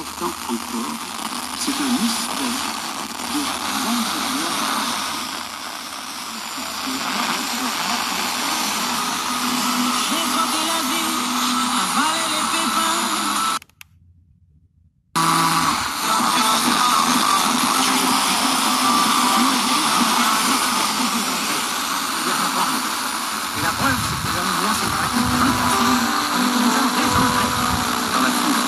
important encore, c'est un mystère de vendredi. J'ai tenté la vie, avalé les pépins. Et la preuve, c'est que les Arméniens sont pratiquement en utilisant des engrais dans la foudre.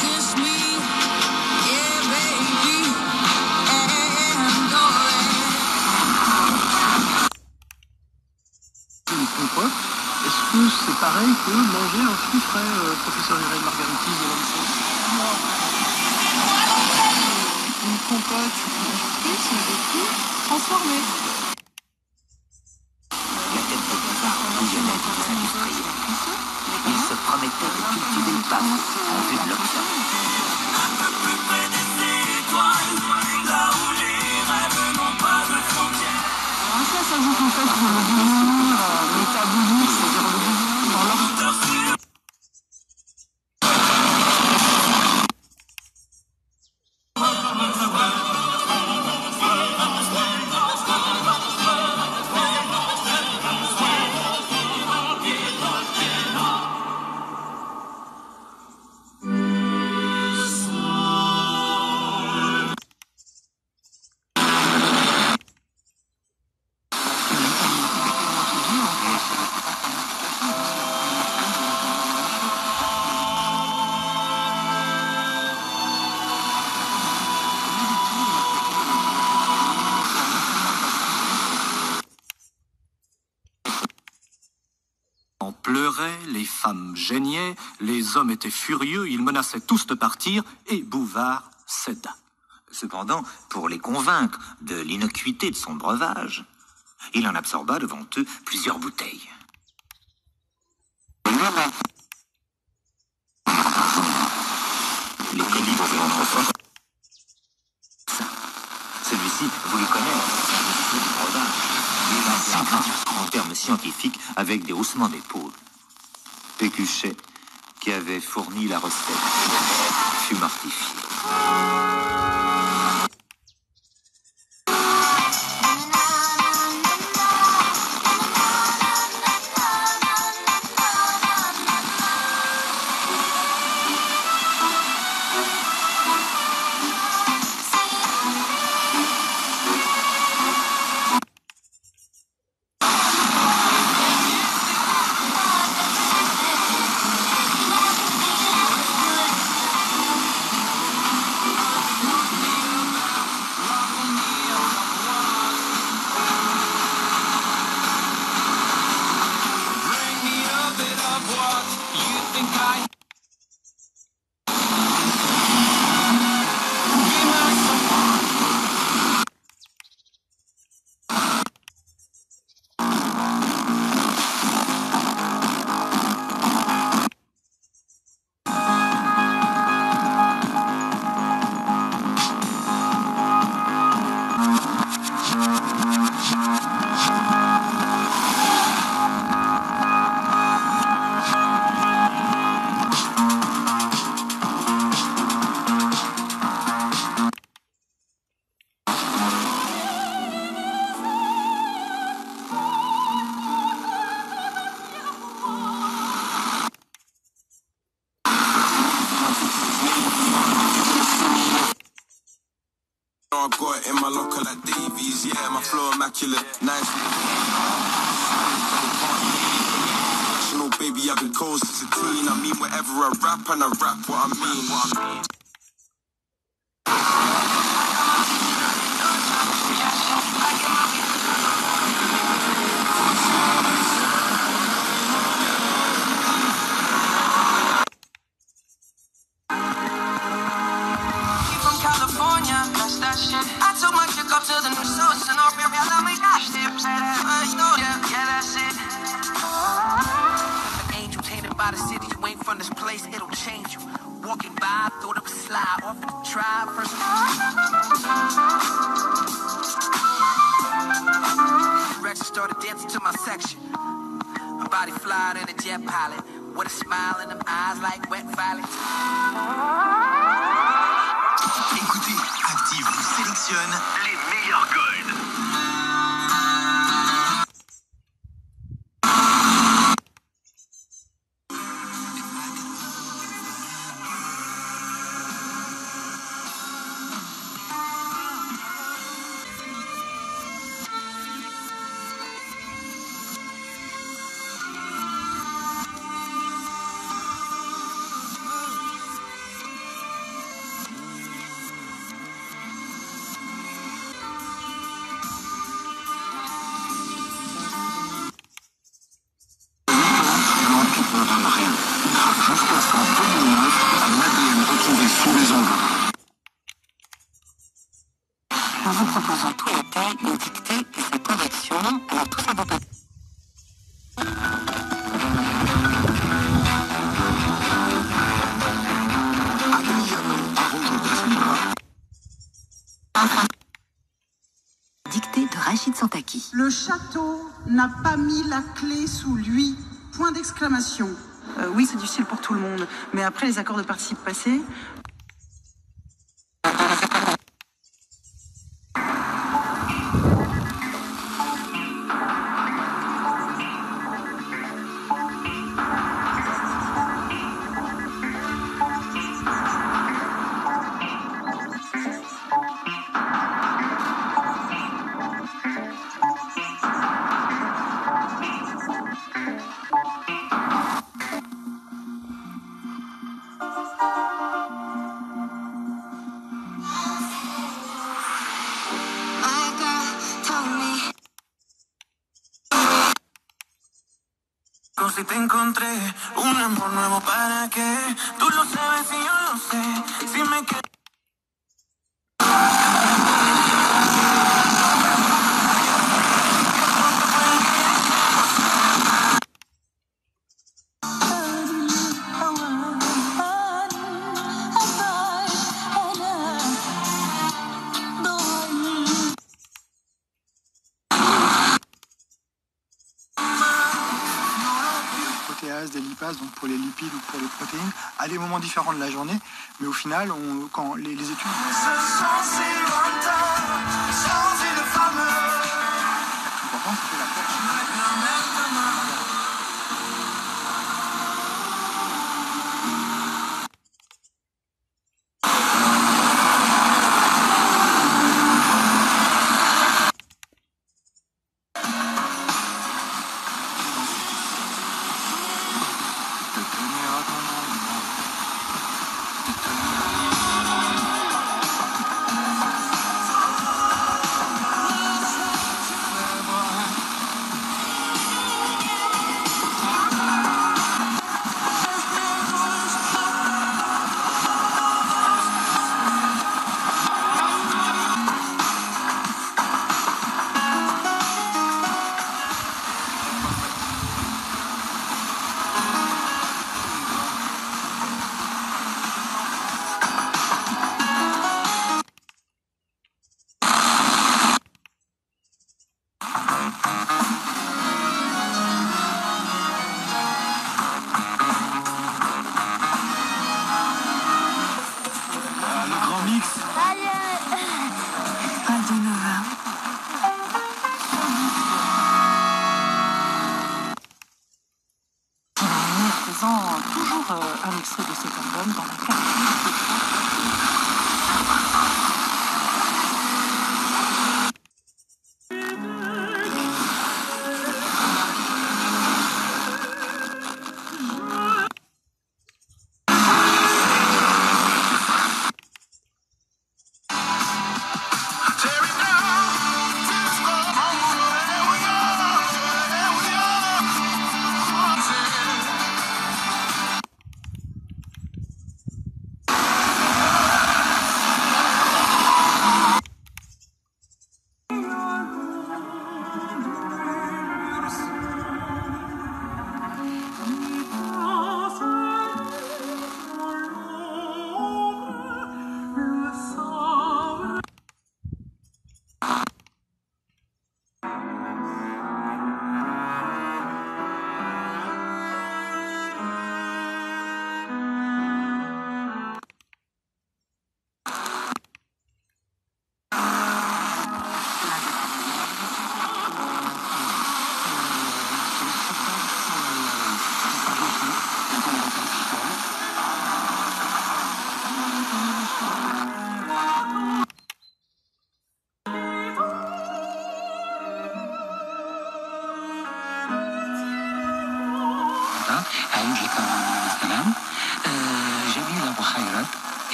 Kiss me, yeah baby, and go Une compote, est-ce que c'est pareil que manger un fruit frais, professeur Irène Margaritis de l'ANSES? Une compote, des fruits sont des fruits transformés. La tête de Bouvard bouillonnait des industriels. Il se promettait de cultiver le pavot en vue de l'Occident. Alors ça s'ajoute en fait pour le goût, métabolique, c'est-à-dire le goût dans l'organisme. On pleurait, les femmes geignaient, les hommes étaient furieux, ils menaçaient tous de partir, et Bouvard céda. Cependant, pour les convaincre de l'innocuité de son breuvage, il en absorba devant eux plusieurs bouteilles. Les colibres de l'entrepôt. Celui-ci voulut connaître l'unicité du breuvage. En termes scientifiques, avec des haussements d'épaules. Pécuchet, qui avait fourni la recette, fut mortifié. I got it in my locker like Davies, yeah, my flow immaculate, nice. National baby, I've been cold since a teen. I mean, wherever I rap and I rap what I mean. That's that shit. I took my chick up to the new source and all baby, I love me. Gosh, you know, yeah, that's it. Angels hated by the city, you ain't from this place, it'll change you. Walking by, thought it was slide off the tribe. First Rex started dancing to my section. Her body flying in a jet pilot. With a smile in them eyes like wet violets. Écoutez, Active vous sélectionne les meilleurs golds. Jusqu'à ce qu'en 2009, un ADN retrouvé sous les ongles. Nous vous proposons tout l'été une dictée et sa correction. Alors tout ça vous peut... Adriano Arrojo da Silva. Dictée de Rachid Santaki. Le château n'a pas mis la clé sous lui. Point d'exclamation. Oui, c'est difficile pour tout le monde, mais après les accords de participe passé... Si te encontré un amor nuevo para qué, tú lo sabes y yo lo sé, si me quedo. Des lipases, donc pour les lipides ou pour les protéines, à des moments différents de la journée, mais au final, quand les études... La plus importante, c'était la force.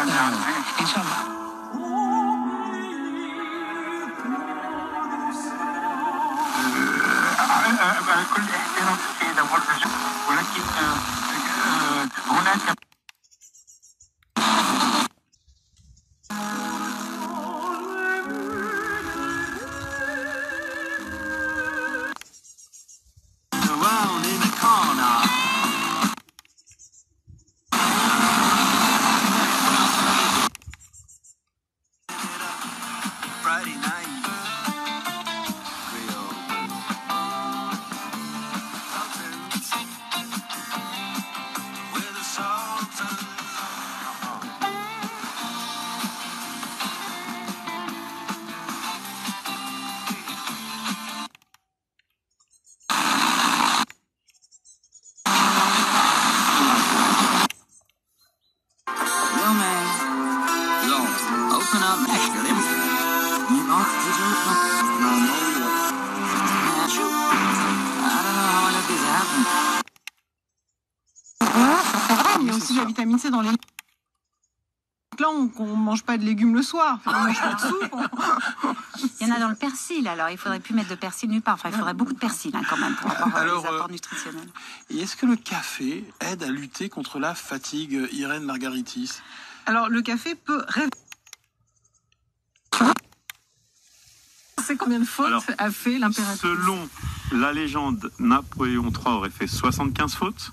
Inch'Allah. كل احترام السيدة والرجل ولكن هناك Around in the corner. Friday night. With a sultan. Yo man, yo, open up, get him. You know, I don't know how I let this happen. Il y a aussi la vitamine C dans les... Là, on ne mange pas de légumes le soir, on mange pas de soupe. Il y en a dans le persil, alors il faudrait plus mettre de persil nulle part. Enfin, il faudrait beaucoup de persil quand même pour avoir les apports nutritionnels. Et est-ce que le café aide à lutter contre la fatigue, Irène Margaritis? Alors, le café peut réveiller. C'est combien de fautes a fait l'impératrice? Selon la légende, Napoléon III aurait fait 75 fautes.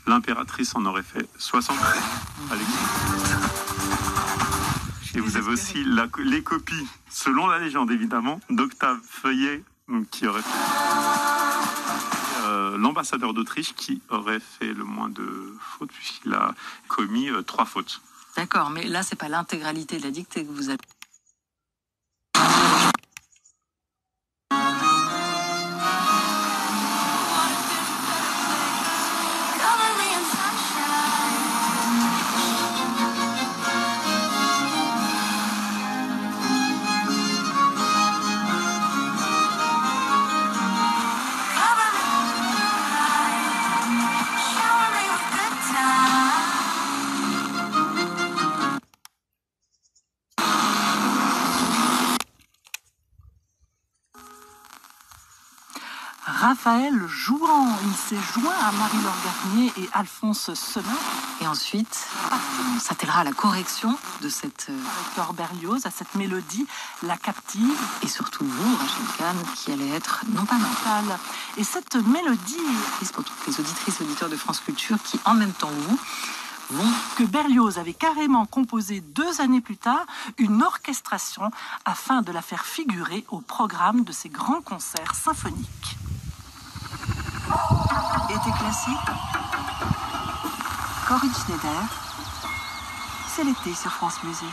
L'impératrice en aurait fait 60. Et vous avez aussi les copies, selon la légende évidemment, d'Octave Feuillet, qui aurait fait l'ambassadeur d'Autriche, qui aurait fait le moins de fautes, puisqu'il a commis 3 fautes. D'accord, mais là, c'est pas l'intégralité de la dictée que vous avez. Raphaël Jouan, il s'est joint à Marie-Laure Garnier et Alphonse Semin. Et ensuite, on s'attellera à la correction de cette... Hector Berlioz, à cette mélodie, La Captive. Et surtout vous, Rachel Kahn, qui allait être non pas mentale. Et cette mélodie... C'est pour toutes les auditrices et auditeurs de France Culture qui, en même temps vous, vont... Que Berlioz avait carrément composé 2 années plus tard une orchestration afin de la faire figurer au programme de ses grands concerts symphoniques. Été classique, Corinne Schneider, c'est l'été sur France Musique.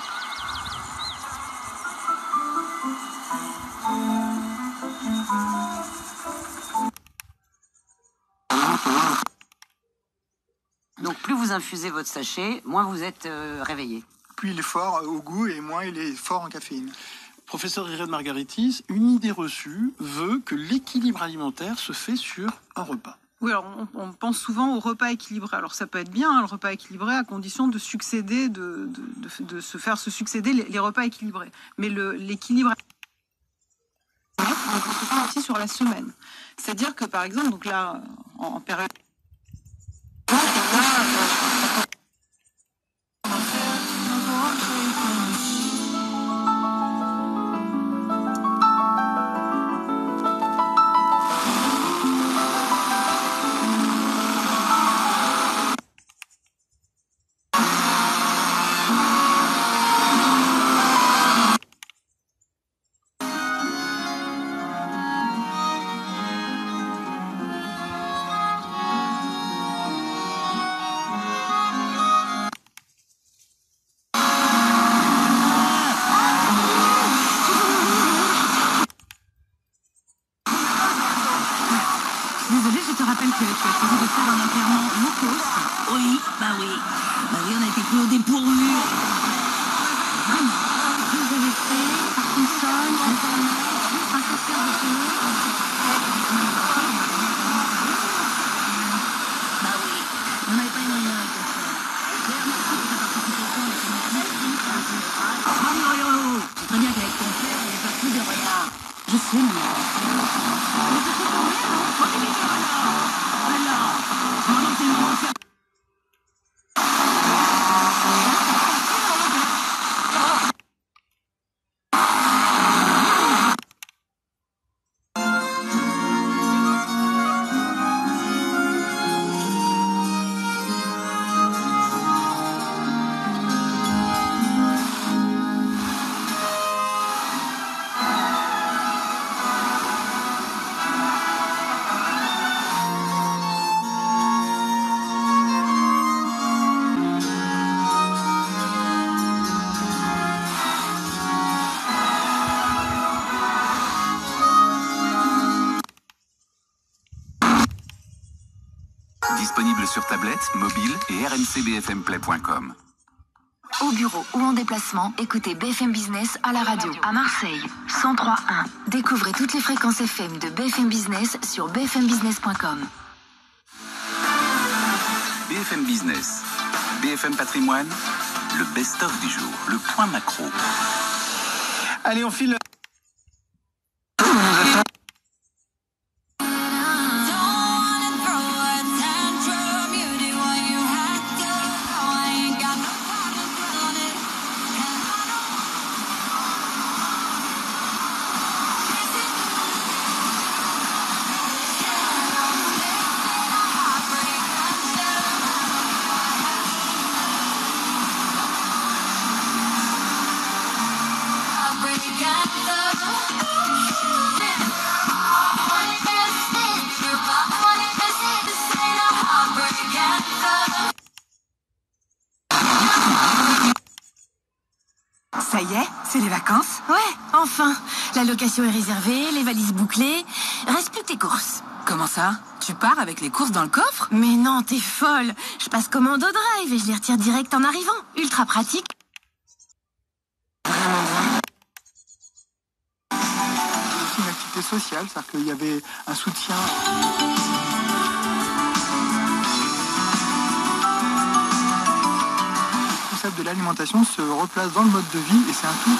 Donc plus vous infusez votre sachet, moins vous êtes réveillé. Plus il est fort au goût et moins il est fort en caféine. Professeur Irène Margaritis, une idée reçue veut que l'équilibre alimentaire se fait sur un repas. Oui, alors on pense souvent au repas équilibré. Alors ça peut être bien, hein, le repas équilibré, à condition de succéder, de se faire se succéder les repas équilibrés. Mais l'équilibre aussi sur la semaine. C'est-à-dire que par exemple, donc là, en période... c'est Disponible sur tablette, mobile et rmcbfmplay.com. Au bureau ou en déplacement, écoutez BFM Business à la radio. À Marseille, 103.1. Découvrez toutes les fréquences FM de BFM Business sur bfmbusiness.com. BFM Business, BFM Patrimoine, le best-of du jour, le point macro. Allez, on file. Ça y est, c'est les vacances? Ouais, enfin. La location est réservée, les valises bouclées. Reste plus que tes courses. Comment ça? Tu pars avec les courses dans le coffre? Mais non, t'es folle. Je passe commando drive et je les retire direct en arrivant. Ultra pratique. C'est aussi une activité sociale, c'est-à-dire qu'il y avait un soutien. Le concept de l'alimentation se replace dans le mode de vie et c'est un tout.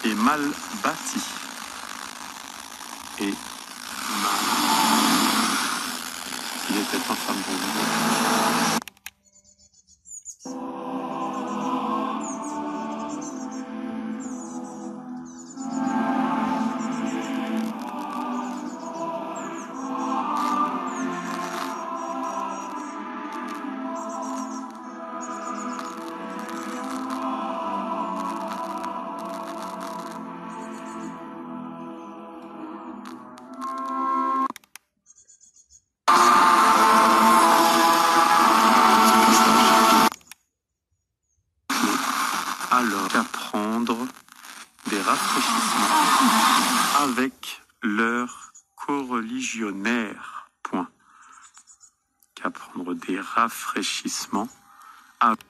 Et mal bâti. Et il était enfin bon. Alors, qu'à prendre des rafraîchissements avec leur coreligionnaire. Point. Qu'à prendre des rafraîchissements avec...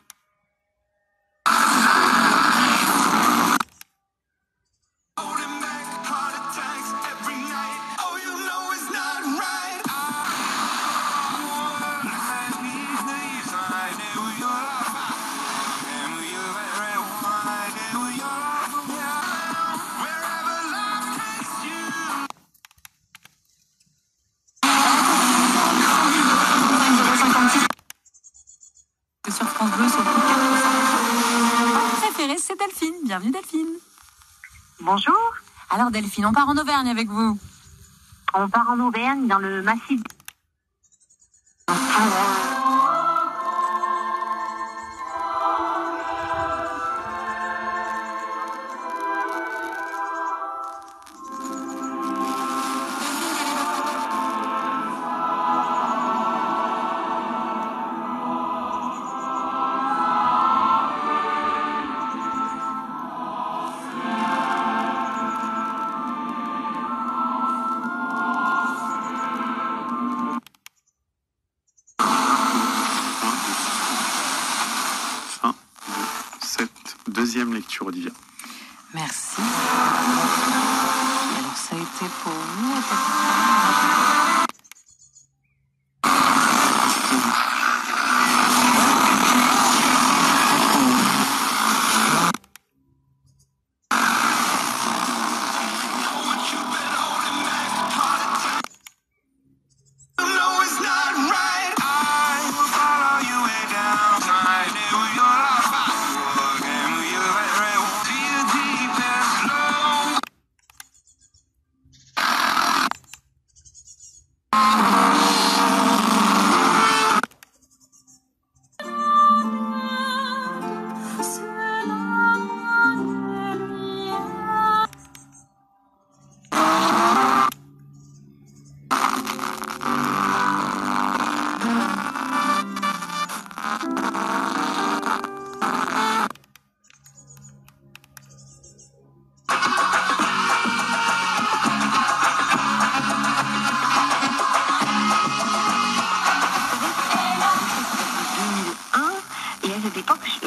Sur France Bleu, sur le 4. Mon préféré, c'est Delphine. Bienvenue Delphine. Bonjour. Alors Delphine, on part en Auvergne avec vous. On part en Auvergne, dans le massif. deuxième lecture, Olivia. Merci. Alors ça a été pour vous à peu près.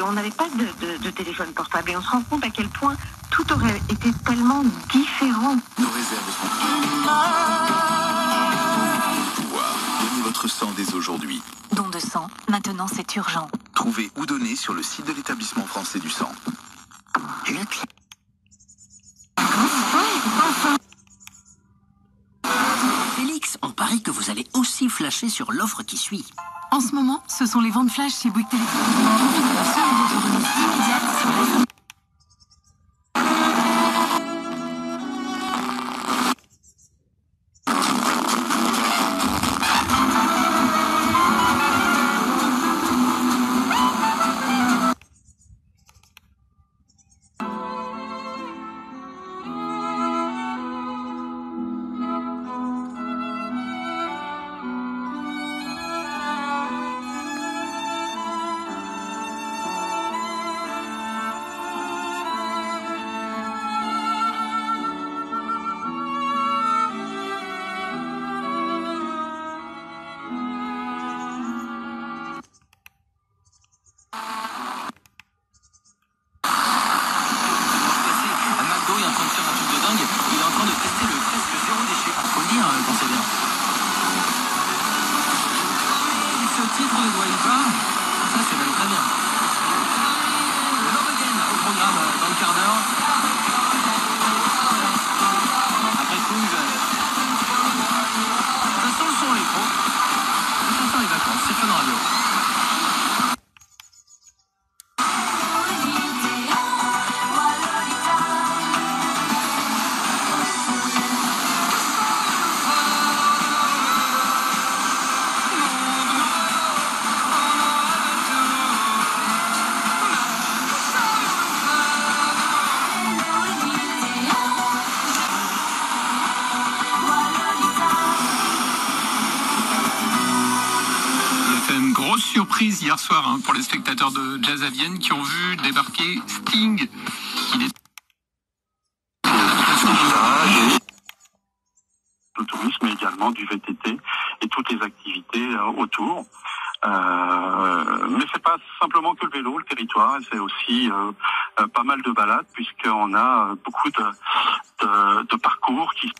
On n'avait pas de téléphone portable et on se rend compte à quel point tout aurait été tellement différent. Nos réserves sont pouvoir. Donnez votre sang dès aujourd'hui. Don de sang, maintenant c'est urgent. Trouvez ou donnez sur le site de l'établissement français du sang. Félix, on parie que vous allez aussi flasher sur l'offre qui suit. En ce moment, ce sont les ventes flash chez Bouygues Télécom. Surprise hier soir pour les spectateurs de Jazz à Vienne qui ont vu débarquer Sting. Le tourisme, mais également du VTT et toutes les activités autour. Mais c'est pas simplement que le vélo, le territoire, c'est aussi pas mal de balades puisqu'on a beaucoup de parcours qui...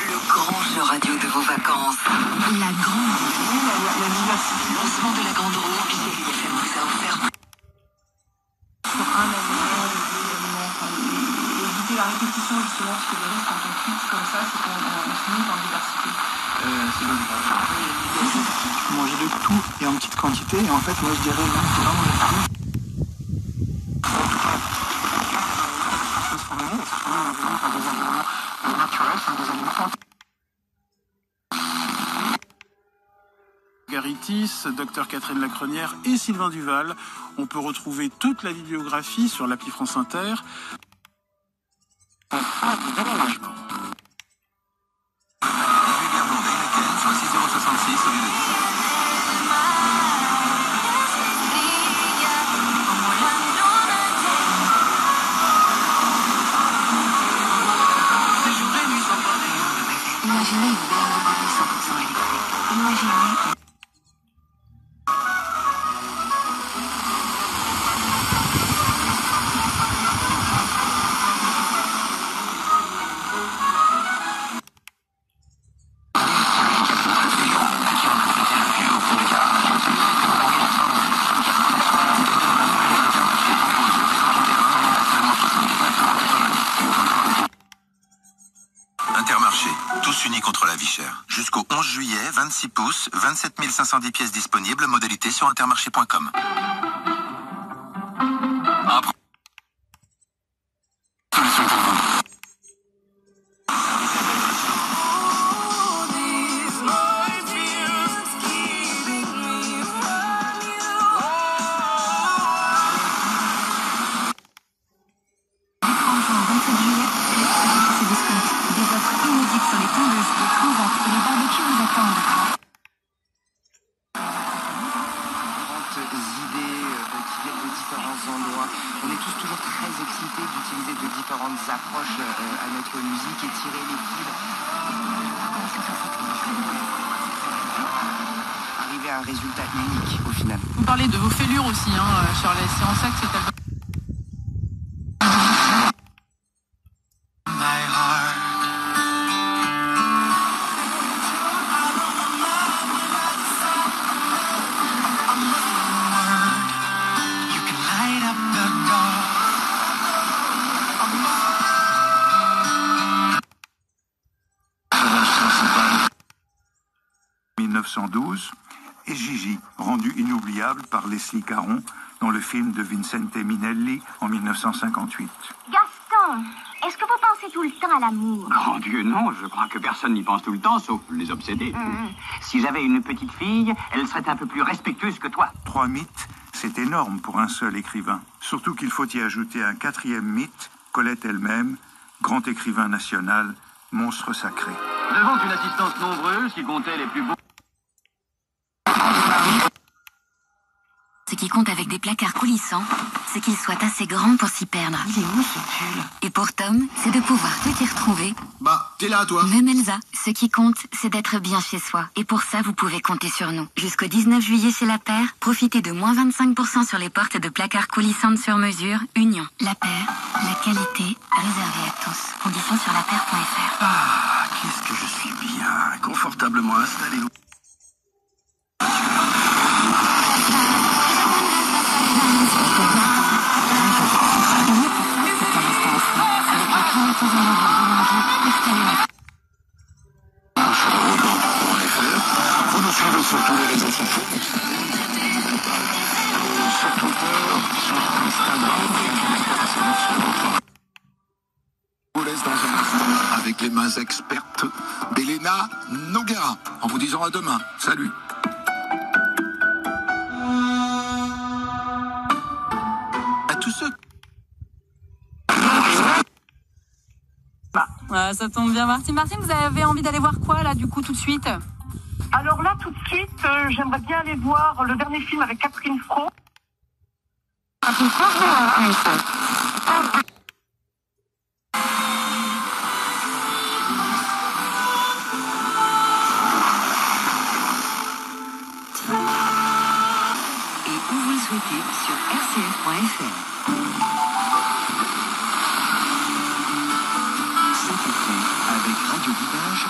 Le grand jeu radio de vos vacances. La grande la diversité. Lancement de la grande roue. IFM vous a offert. Sur un aliment, éviter la répétition justement, parce que le risque quand on fixe comme ça, c'est qu'on finit en diversité. C'est bonne manger de tout et en petite quantité, et en fait, moi je dirais non, c'est pas manger de tout. Margaritis, Dr Catherine Lacrenière et Sylvain Duval. On peut retrouver toute la bibliographie sur l'appli France Inter. Imaginez une BMW 100% électrique. Imaginez... Intermarché, tous unis contre la vie chère. Jusqu'au 11 juillet, 26 pouces, 27 510 pièces disponibles, modalité sur intermarché.com. Solution pour vous. Sur les tondeuses, les transats et les barbecues vous attendent. Différentes idées qui viennent de différents endroits. On est tous toujours très excités d'utiliser de différentes approches à notre musique et tirer les fils. Arriver à un résultat unique au final. Vous parlez de vos fêlures aussi, sur les séances avec cet album. Et Gigi, rendu inoubliable par Leslie Caron dans le film de Vincente Minnelli en 1958. Gaston, est-ce que vous pensez tout le temps à l'amour? Grand Dieu, non, je crois que personne n'y pense tout le temps, sauf les obsédés. Si j'avais une petite fille, elle serait un peu plus respectueuse que toi. 3 mythes, c'est énorme pour un seul écrivain. Surtout qu'il faut y ajouter un 4e mythe, Colette elle-même, grand écrivain national, monstre sacré. Devant une assistance nombreuse qui comptait les plus beaux... Ce qui compte avec des placards coulissants, c'est qu'ils soient assez grands pour s'y perdre. Il est où ce pull? Et pour Tom, c'est de pouvoir tout y retrouver. Bah, t'es là, toi. Même Elsa, ce qui compte, c'est d'être bien chez soi. Et pour ça, vous pouvez compter sur nous. Jusqu'au 19 juillet chez La Paire, profitez de moins 25% sur les portes de placards coulissantes sur mesure. Union. La Paire, la qualité réservée à tous. Conditions sur lapaire.fr. Ah, qu'est-ce que je suis bien, confortablement installé. Vous nous suivez sur tous les réseaux sociaux. Sur Twitter, sur Instagram. Je vous laisse dans un instant avec les mains expertes d'Elena Noguera en vous disant à demain. Salut. À tous ceux. Ça tombe bien, Martine. Martine, vous avez envie d'aller voir quoi, là, du coup, tout de suite? Alors là, tout de suite, j'aimerais bien aller voir le dernier film avec Catherine Fro. Et où vous le souhaitez sur rcf.fr. Avec Radio Village.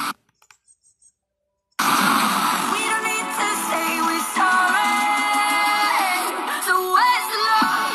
So where's the love?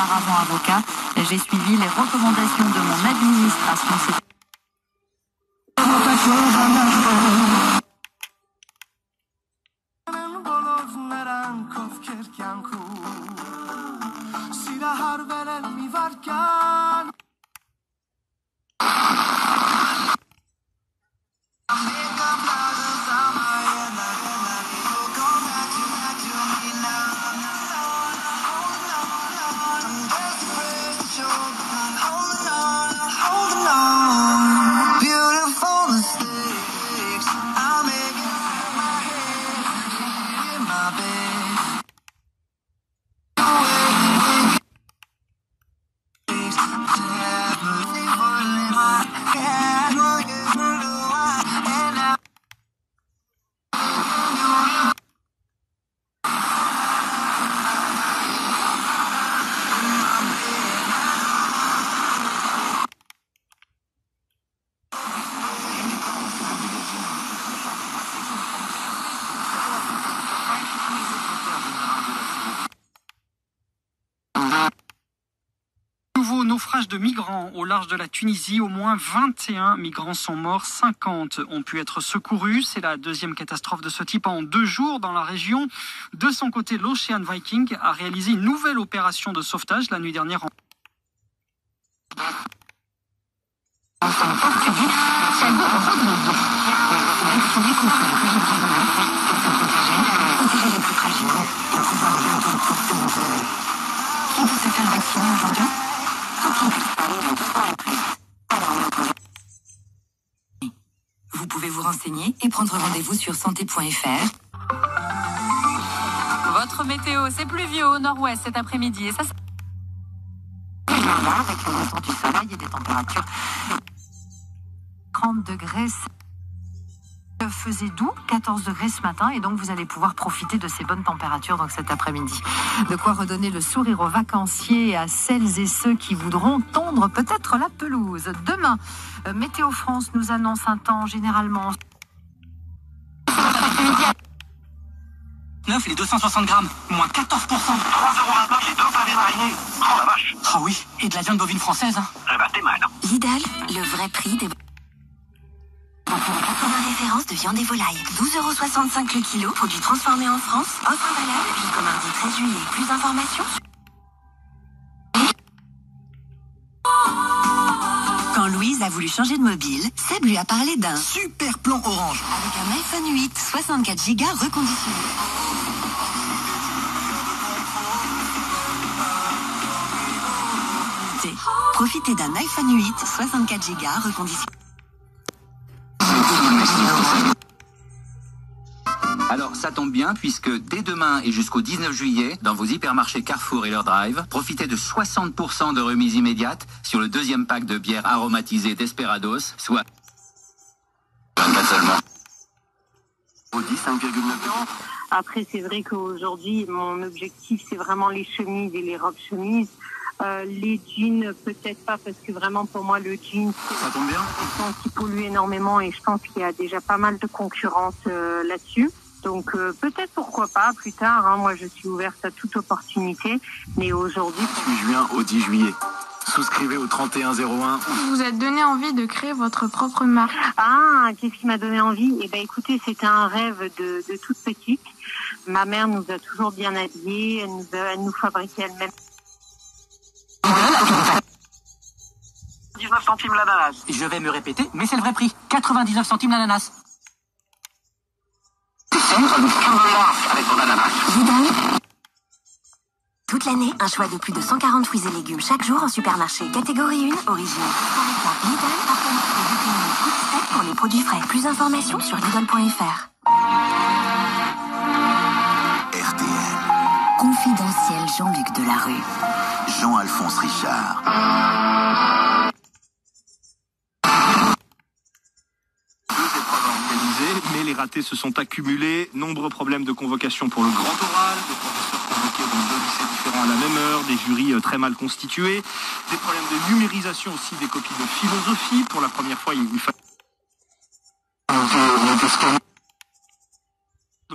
auparavant avocat. J'ai suivi les recommandations de mon administration. Naufrage de migrants au large de la Tunisie. Au moins 21 migrants sont morts, 50 ont pu être secourus. C'est la deuxième catastrophe de ce type en 2 jours dans la région. De son côté, l'Ocean Viking a réalisé une nouvelle opération de sauvetage la nuit dernière. Vous pouvez vous renseigner et prendre rendez-vous sur santé.fr. Votre météo, c'est pluvieux au nord-ouest cet après-midi et ça avec le retour du soleil et des températures 30 degrés. Faisait doux, 14 degrés ce matin, et donc vous allez pouvoir profiter de ces bonnes températures donc cet après-midi. De quoi redonner le sourire aux vacanciers et à celles et ceux qui voudront tondre peut-être la pelouse. Demain, Météo France nous annonce un temps généralement... 9 les 260 grammes, moins 14%. 3,29 € les 2 pavés mariés. Oh la vache. Ah oui, et de la viande bovine française. Hein. Eh ben t'es mal. Lidl, le vrai prix des... Référence de viande et volaille. 12,65 € le kilo. Produit transformé en France. Offre valable jusqu'au mardi 13 juillet. Plus d'informations. Quand Louise a voulu changer de mobile, Seb lui a parlé d'un super plan Orange. Avec un iPhone 8, 64 Go reconditionné. Profitez d'un iPhone 8, 64 Go reconditionné. Alors ça tombe bien puisque dès demain et jusqu'au 19 juillet, dans vos hypermarchés Carrefour et leur drive, profitez de 60% de remise immédiate sur le 2e pack de bière aromatisée Desperados, soit 24 seulement. Audi 5,9 €. Après, c'est vrai qu'aujourd'hui, mon objectif, c'est vraiment les chemises et les robes chemises. Les jeans, peut-être pas, parce que vraiment, pour moi, le jean, ça tombe bien. Qui pollue énormément et je pense qu'il y a déjà pas mal de concurrence là-dessus. Donc, peut-être, pourquoi pas, plus tard. Hein, moi, je suis ouverte à toute opportunité. Mais aujourd'hui... 8 juin au 10 juillet. Souscrivez au 3101. Vous vous êtes donné envie de créer votre propre marque. Ah, qu'est-ce qui m'a donné envie? Eh ben, écoutez, c'était un rêve de toute petite. Ma mère nous a toujours bien habillés. Elle nous fabriquait elle-même. 19 centimes l'ananas. Je vais me répéter, mais c'est le vrai prix. 99 centimes l'ananas. Avec ton ananas. Toute l'année, un choix de plus de 140 fruits et légumes chaque jour en supermarché. Catégorie 1, original. Lidl, pour les produits frais. Plus d'informations sur Lidl.fr. RTL. Confidentiel Jean-Luc Delarue. Jean-Alphonse Richard. Mais les ratés se sont accumulés. Nombreux problèmes de convocation pour le grand oral, des professeurs convoqués dans 2 lycées différents à la même heure, des jurys très mal constitués, des problèmes de numérisation aussi des copies de philosophie. Pour la première fois, il fallait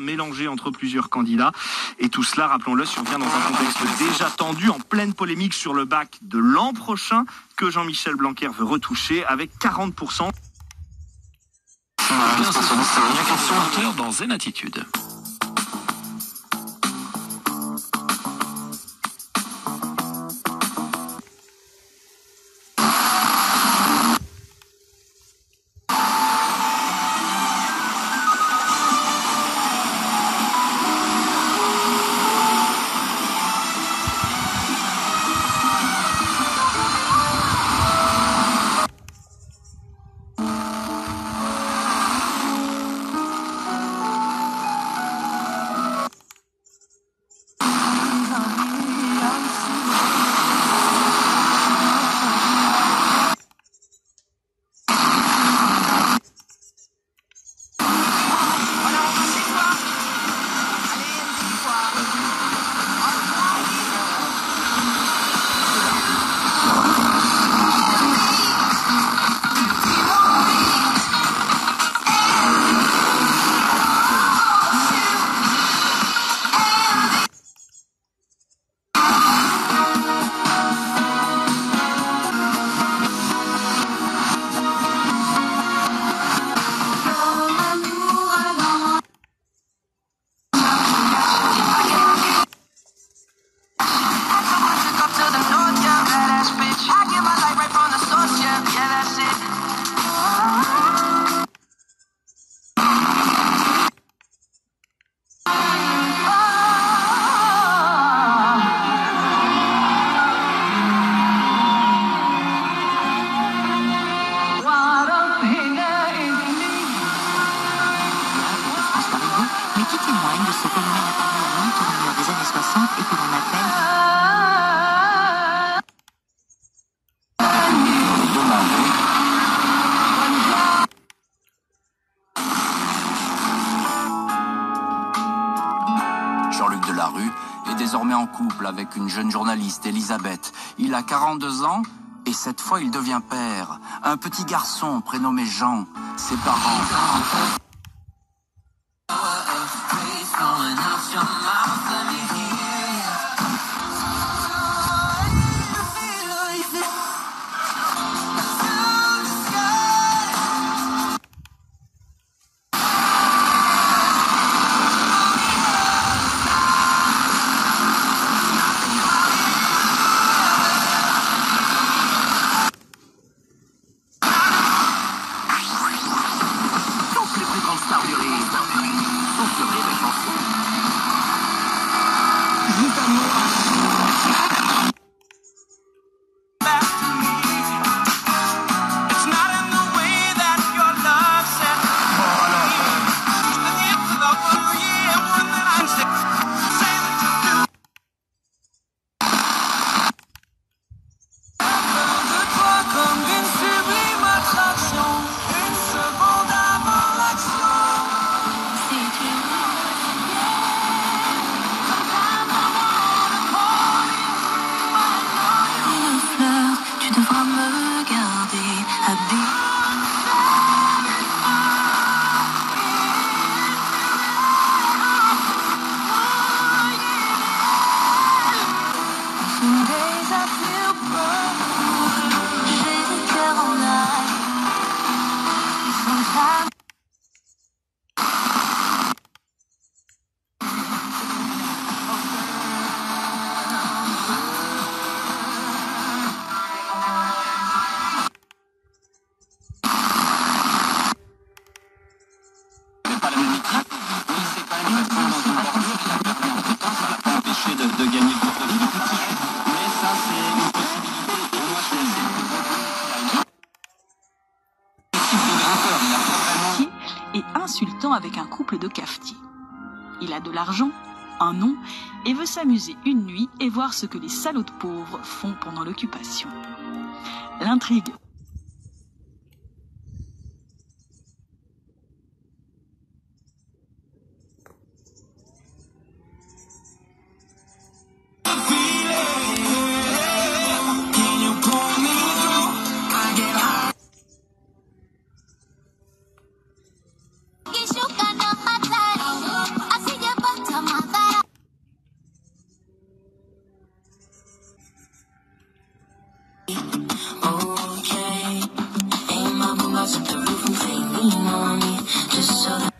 mélangé entre plusieurs candidats. Et tout cela, rappelons-le, survient dans un contexte déjà tendu, en pleine polémique sur le bac de l'an prochain, que Jean-Michel Blanquer veut retoucher avec 40%. Dans Zen Attitude. Jean-Luc Delarue est désormais en couple avec une jeune journaliste, Elisabeth. Il a 42 ans et cette fois il devient père. Un petit garçon prénommé Jean. Ses parents... Insultant avec un couple de cafetiers. Il a de l'argent, un nom, et veut s'amuser une nuit et voir ce que les salauds de pauvres font pendant l'occupation. L'intrigue. lean on me, just so that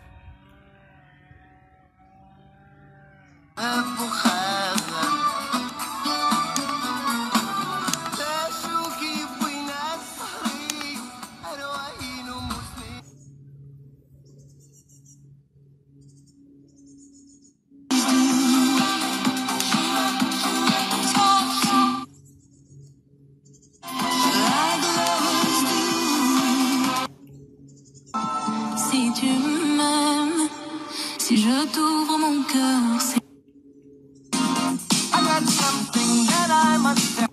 si tu m'aimes, si je t'ouvre mon cœur, c'est I got something that I must tell.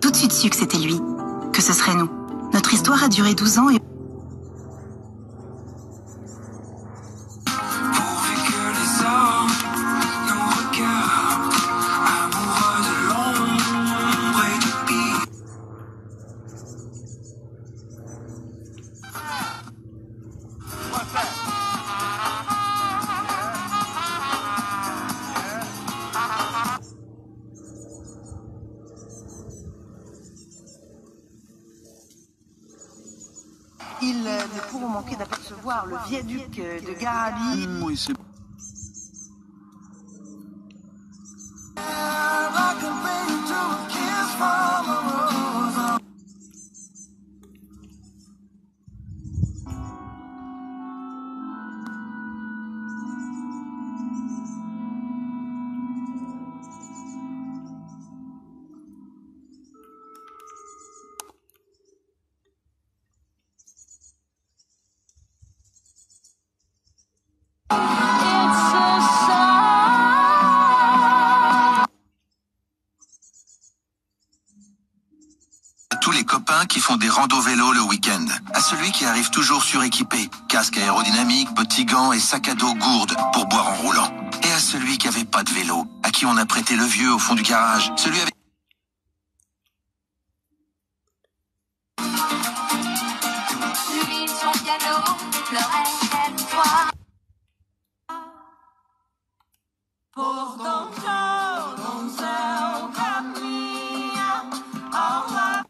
Tout de suite su que c'était lui, que ce serait nous. Notre histoire a duré 12 ans et... Ils ne pourront manquer d'apercevoir le viaduc de Garabi. Oui, c'est... Tous les copains qui font des randos vélo le week-end. À celui qui arrive toujours suréquipé, casque aérodynamique, petits gants et sac à dos gourde pour boire en roulant. Et à celui qui avait pas de vélo, à qui on a prêté le vieux au fond du garage. Celui avec... lui son piano, pleurait cette fois. Pour ton cœur, ton cœur, Camilla, au revoir.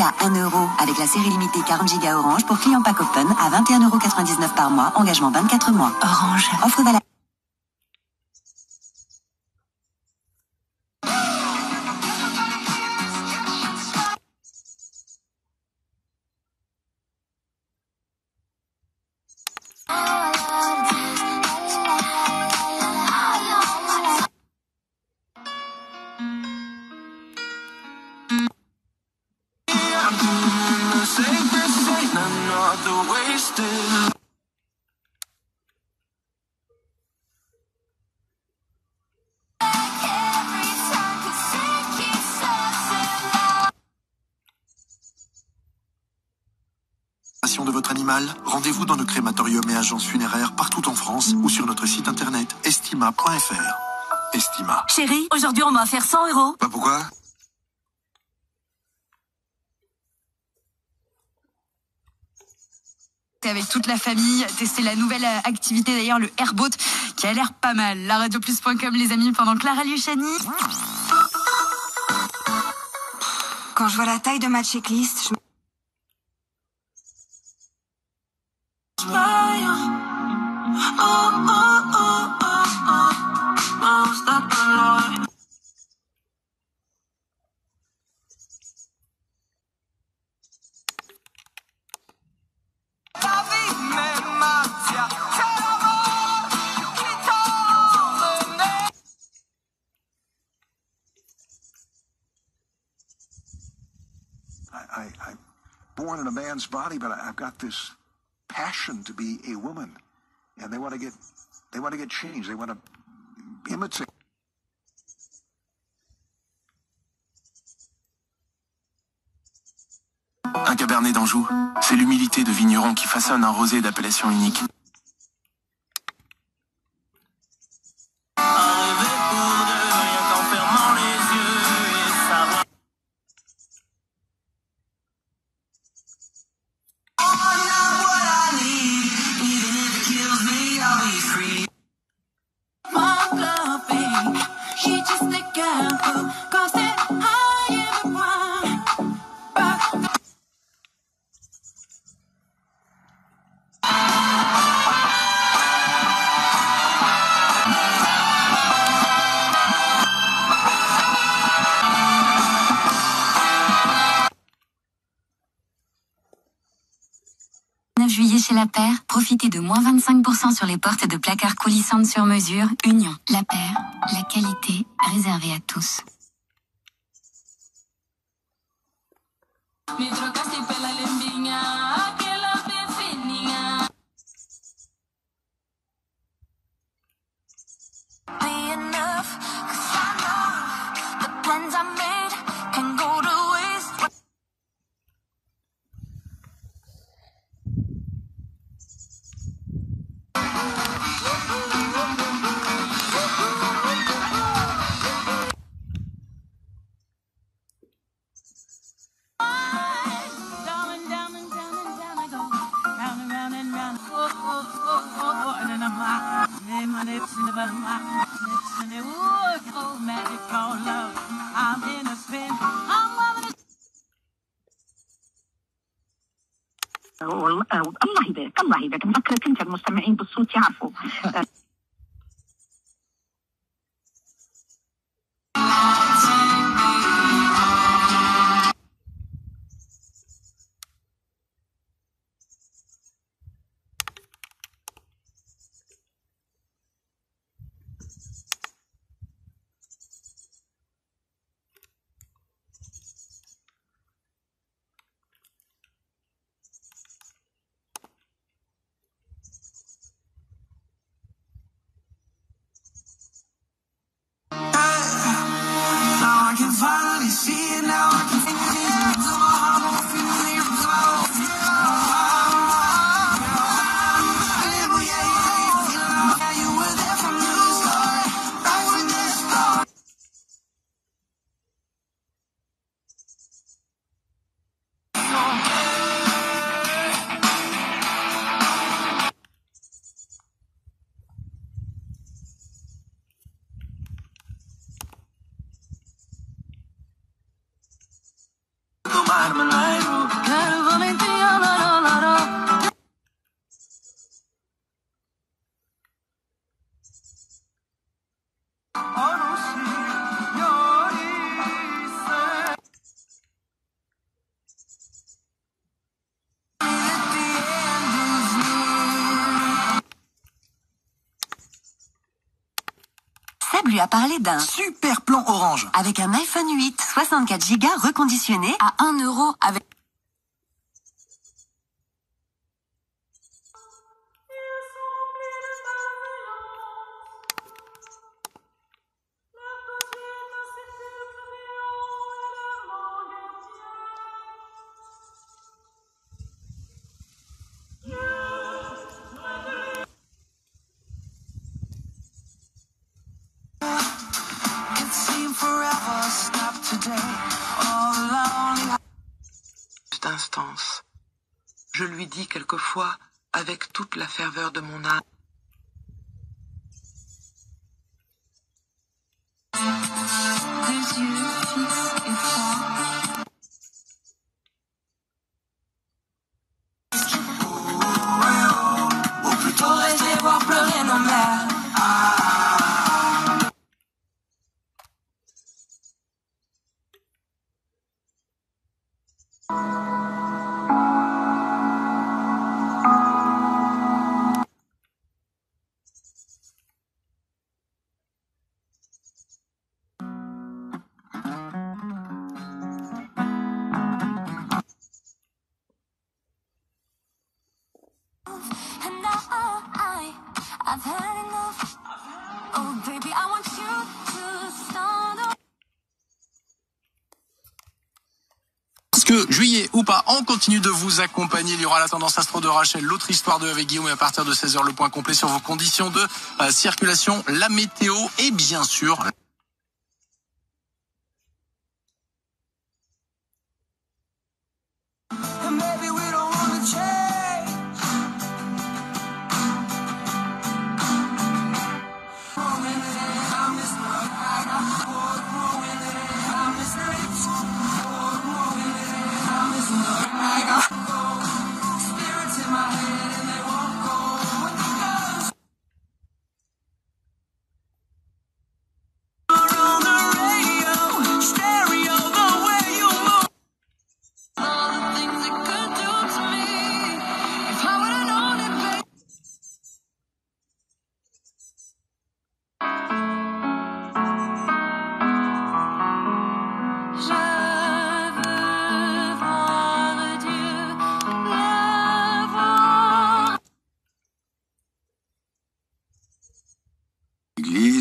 À 1 € avec la série limitée 40 Go Orange pour clients pack open à 21,99 € par mois, engagement 24 mois. Orange. Offre valable. De votre animal, rendez-vous dans nos crématoriums et agences funéraires partout en France ou sur notre site internet estima.fr. Estima. Chérie, aujourd'hui on m'a offert 100 €. Bah pourquoi? Avec toute la famille, tester la nouvelle activité d'ailleurs, le airboat, qui a l'air pas mal. La radioplus.com les amis, pendant Clara Luciani. Quand je vois la taille de ma checklist, je... I'm born in a man's body, but I've got this passion to be a woman. and they want to get changed. They want to imitate. Un cabernet d'Anjou, c'est l'humilité de vigneron qui façonne un rosé d'appellation unique. Juillet chez La Paire, profitez de moins 25% sur les portes de placards coulissantes sur mesure, Union. La Paire, la qualité réservée à tous. الله يبارك الله يبارك نفكرك انت المستمعين بالصوت يعرفوا Seb lui a parlé d'un super plan Orange avec un iPhone 8 64 Go reconditionné à 1 € avec d'instance. Je lui dis quelquefois, avec toute la ferveur de mon âme. Deux yeux fixes et froids. Ou plutôt rester voir pleurer nos mères. I've had enough. Oh baby, I want you to start. Parce que, juillet ou pas, on continue de vous accompagner. Il y aura la tendance astro de Rachel, l'autre histoire de avec Guillaume, et à partir de 16h, le point complet sur vos conditions de circulation, la météo et bien sûr...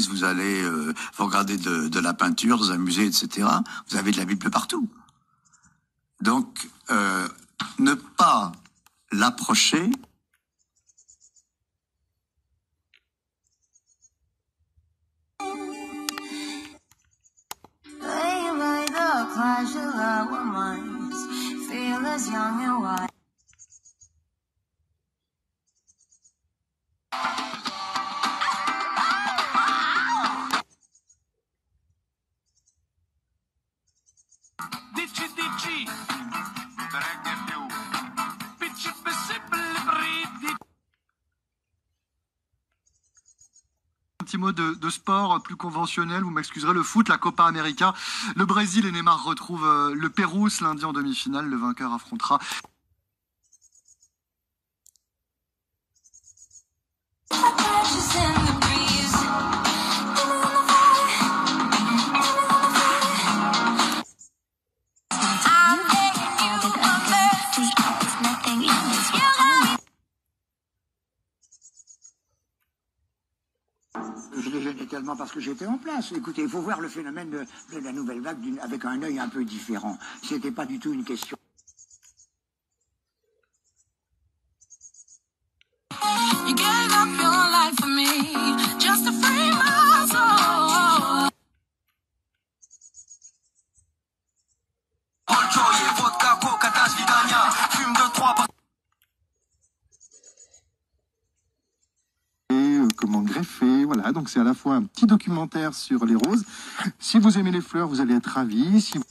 Vous allez vous regarder de la peinture dans un musée, etc. Vous avez de la Bible partout. Donc, ne pas l'approcher. Un petit mot de sport plus conventionnel, vous m'excuserez, le foot, la Copa América. Le Brésil et Neymar retrouvent le Pérou ce lundi en demi-finale. Le vainqueur affrontera Je les gênais tellement parce que j'étais en place. Écoutez, il faut voir le phénomène de la nouvelle vague avec un œil un peu différent. C'était pas du tout une question. You gave up your life for me, just to free my soul. Vodka, coca, tasse, vidania, fume de trois. Comment greffer, voilà, donc c'est à la fois un petit documentaire sur les roses. Si vous aimez les fleurs, vous allez être ravis. Si vous...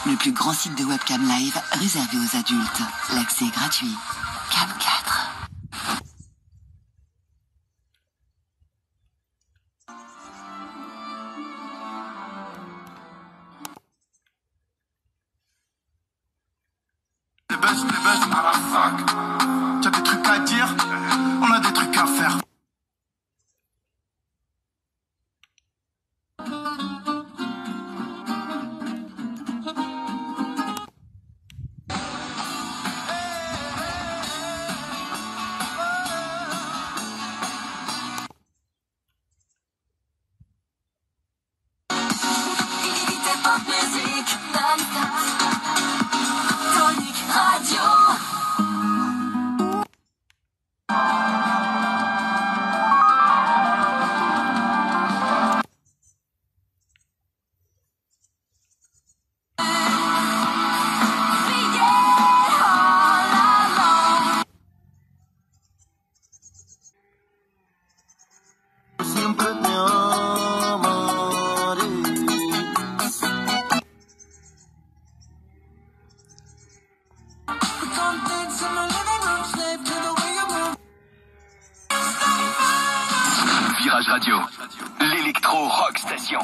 le plus grand site de webcam live réservé aux adultes. L'accès est gratuit. Cam 4. Les buzz à la fac. T'as des trucs à dire, on a des trucs à faire. Virage Radio, l'électro-rock station.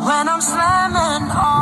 When I'm slamming on